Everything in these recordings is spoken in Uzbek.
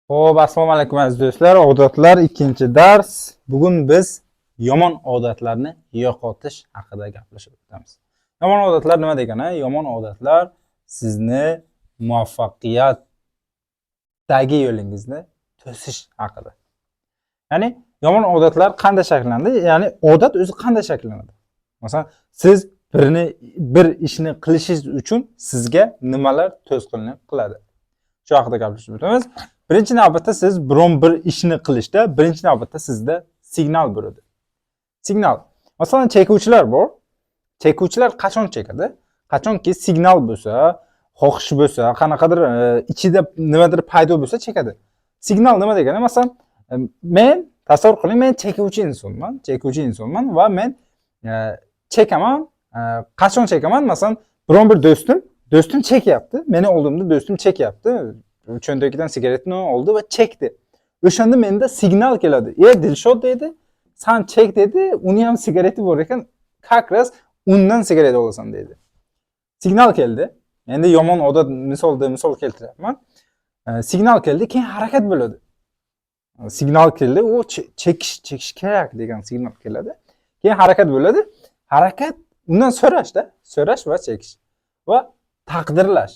Xo'p, assalomu alaykum aziz do'stlar. Odatlar ikkinchi dars. Bugun biz yomon odatlarni yo'qotish haqida gaplashib o'tamiz. Yomon odatlar nima degani? Yomon odatlar sizni muvaffaqiyatdagi yo'lingizni to'sish haqida. Ya'ni yomon odatlar qanday shakllanadi? Ya'ni odat o'zi qanday shakllanadi? Masalan, siz bir ishni qilishingiz uchun sizga nimalar to'sqinlik qiladi? Shu haqida gaplashib o'tamiz. Birinchi navbatda siz biron bir ishni qilishda birinchi navbatda sizda signal bo'ladi. Signal. Masalan, chekuvchilar bor. Chekuvchilar qachon chekadi? Qachonki signal bo'lsa, xohish bo'lsa, qanaqadir ichida nimadir paydo bo'lsa chekadi. Signal nima degani? Masalan, men tasavvur qiling, men chekuvchi insonman va men chekaman. Qachon chekaman? Masalan, biron bir do'stim chekyapti. Meni oldimda do'stim chekyapti. Cho'ntagidan sigaretni oldi va chekdi. O'shanda menda signal keladi. Dilshod dedi, "Sen chek" dedi. Uni ham sigareti bor ekan, как раз undan sigaret olasan dedi. Signal keldi. Endi yomon odat misol keltiryapman. Signal keldi, keyin harakat bo'ladi. Signal keldi, u chekish kerak degan signal keladi. Keyin harakat bo'ladi. Harakat undan so'rash va chekish va taqdirlash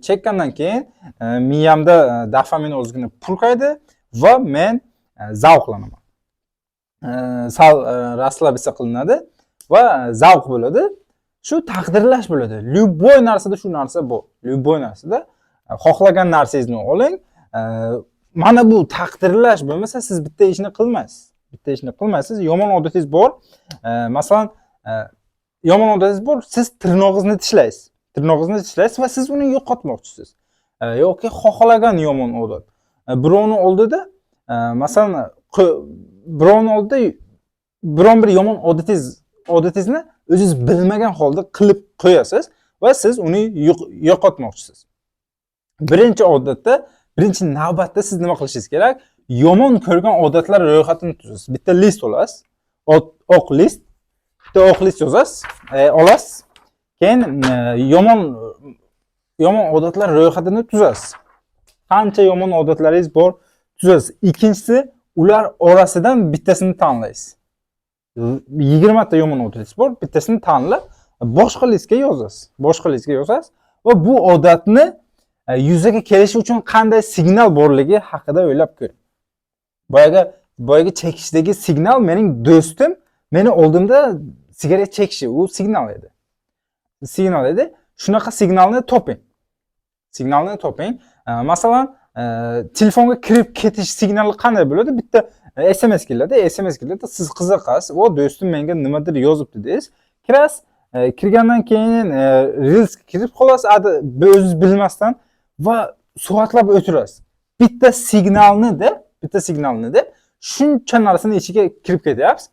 chekkandan keyin miyamda dopamin o'zini purkaydi va men zavqlanaman. Sal rasslabisa qilinadi va zavq bo'ladi. Shu taqdirlash bo'ladi. Любой narsada shu narsa bor. Любой narsada xohlagan narsangizni oling. Mana bu taqdirlash bo'lmasa siz bitta ishni qilmaysiz. Yomon odatingiz bor. Masalan, yomon odatingiz bor, siz tirnog'ingizni tishlaysiz va siz uni yo'qotmoqchisiz. Yoki xohlagan yomon odat. Birovni oldida, masalan, birovni oldida biron bir yomon odatingizni o'zingiz bilmagan holda qilib qo'yasiz va siz uni yo'qotmoqchisiz. Birinchi navbatda siz nima qilishingiz kerak? Yomon ko'rgan odatlar ro'yxatini tuzasiz. Bitta list olasiz. Oq list. Bitta oq list yozasiz, olasiz. Keyin yomon odatlar ro'yxatini tuzasiz. Qancha yomon odatlaringiz bor, tuzasiz. Ikkinchisi, ular orasidan bittasini tanlaysiz. 20 ta yomon odatingiz bor, bittasini tanlab, boshqa listga yozasiz. Va bu odatni yuzaga kelishi uchun qanday signal borligi haqida o'ylab ko'ring. Boyagi chekishdagi signal mening do'stim meni oldimda sigaret chekishi, u signal edi. Shunaqa signalni toping. Masalan, telefonga kirib ketish signali qanday bo'ladi? Bitta SMS keladi. Siz qiziqasiz. "O, do'stim menga nimadir yozibdi" deysiz. Kirasiz. Kirgandan keyin Reels kirib qolasiz, o'zingiz bilmasdan va soatlab o'tirasiz. Bitta signalni deb shuncha narsani ichiga kirib ketyapsiz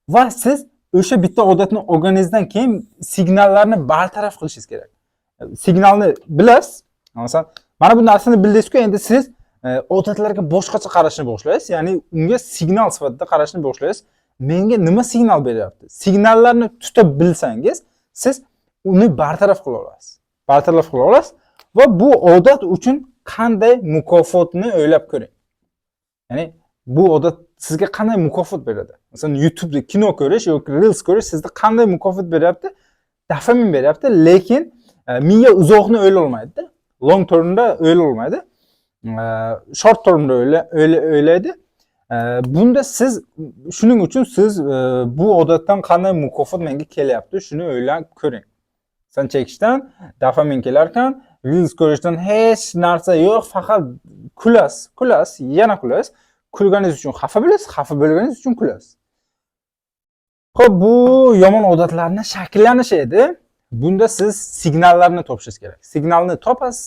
va siz o'sha bitta odatni olganingizdan keyin signallarni bartaraf qilishingiz kerak. Signalni bilasiz. Masalan, mana bu narsani bildingiz-ku, endi siz odatlarga boshqacha qarashni boshlaysiz. Ya'ni unga signal sifatida qarashni boshlaysiz. Menga nima signal beryapti? Signallarni tutib bilsangiz, siz uni bartaraf qila olasiz. Va bu odat uchun qanday mukofotni o'ylab ko'ring. Ya'ni bu odat sizga qanday mukofot beradi? Masalan, YouTube'da kino ko'rish yoki Reels ko'rish sizga qanday mukofot beryapti? Dopamin beryapti, lekin miya uzoqni o'yla olmaydi. Long termda o'yla olmaydi. Short termda o'ylaydi. Bunda shuning uchun siz bu odatdan qanday mukofot menga kelyapti, shuni o'ylab ko'ring. Sen chekishdan dopamin kelar ekan, Reels ko'rishdan hech narsa yo'q, faqat kulasiz, yana kulasiz. Kulganingiz uchun xafa bo'lganingiz uchun kulasiz. Xo'p, bu yomon odatlarning shakllanishi edi. Bunda siz signallarni topishingiz kerak. Signalni topasiz,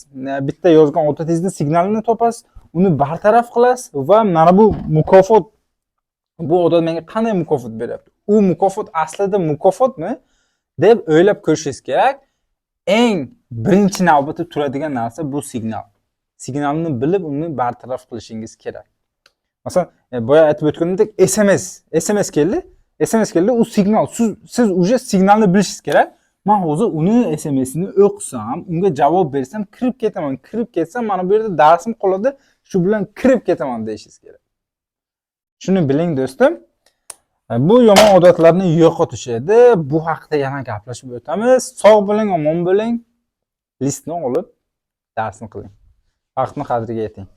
bitta yozgan odatingizni signalini topasiz, uni bartaraf qilasiz va mana bu mukofot, bu odat menga qanday mukofot beryapti? U mukofot aslida mukofotmi deb o'ylab ko'rishingiz kerak. Eng birinchi navbatda turadigan narsa bu signal. Signalni bilib uni bartaraf qilishingiz kerak. Masalan, boya aytib o'tganimdek SMS keldi. U signal. Siz uje signalni bilishingiz kerak. Men hozir uni SMS'ini o'qisam, unga javob bersam kirib ketaman. Kirib ketsam mana bu yerda darsim qoladi, shu bilan kirib ketaman deyishingiz kerak. Shuni biling do'stim. Bu yomon odatlarni yo'qotish edi. Bu haqida yana gaplashib o'tamiz. Sog' bo'ling, omon bo'ling. Listni olib darsni qiling. Vaqtni qadriga yeting.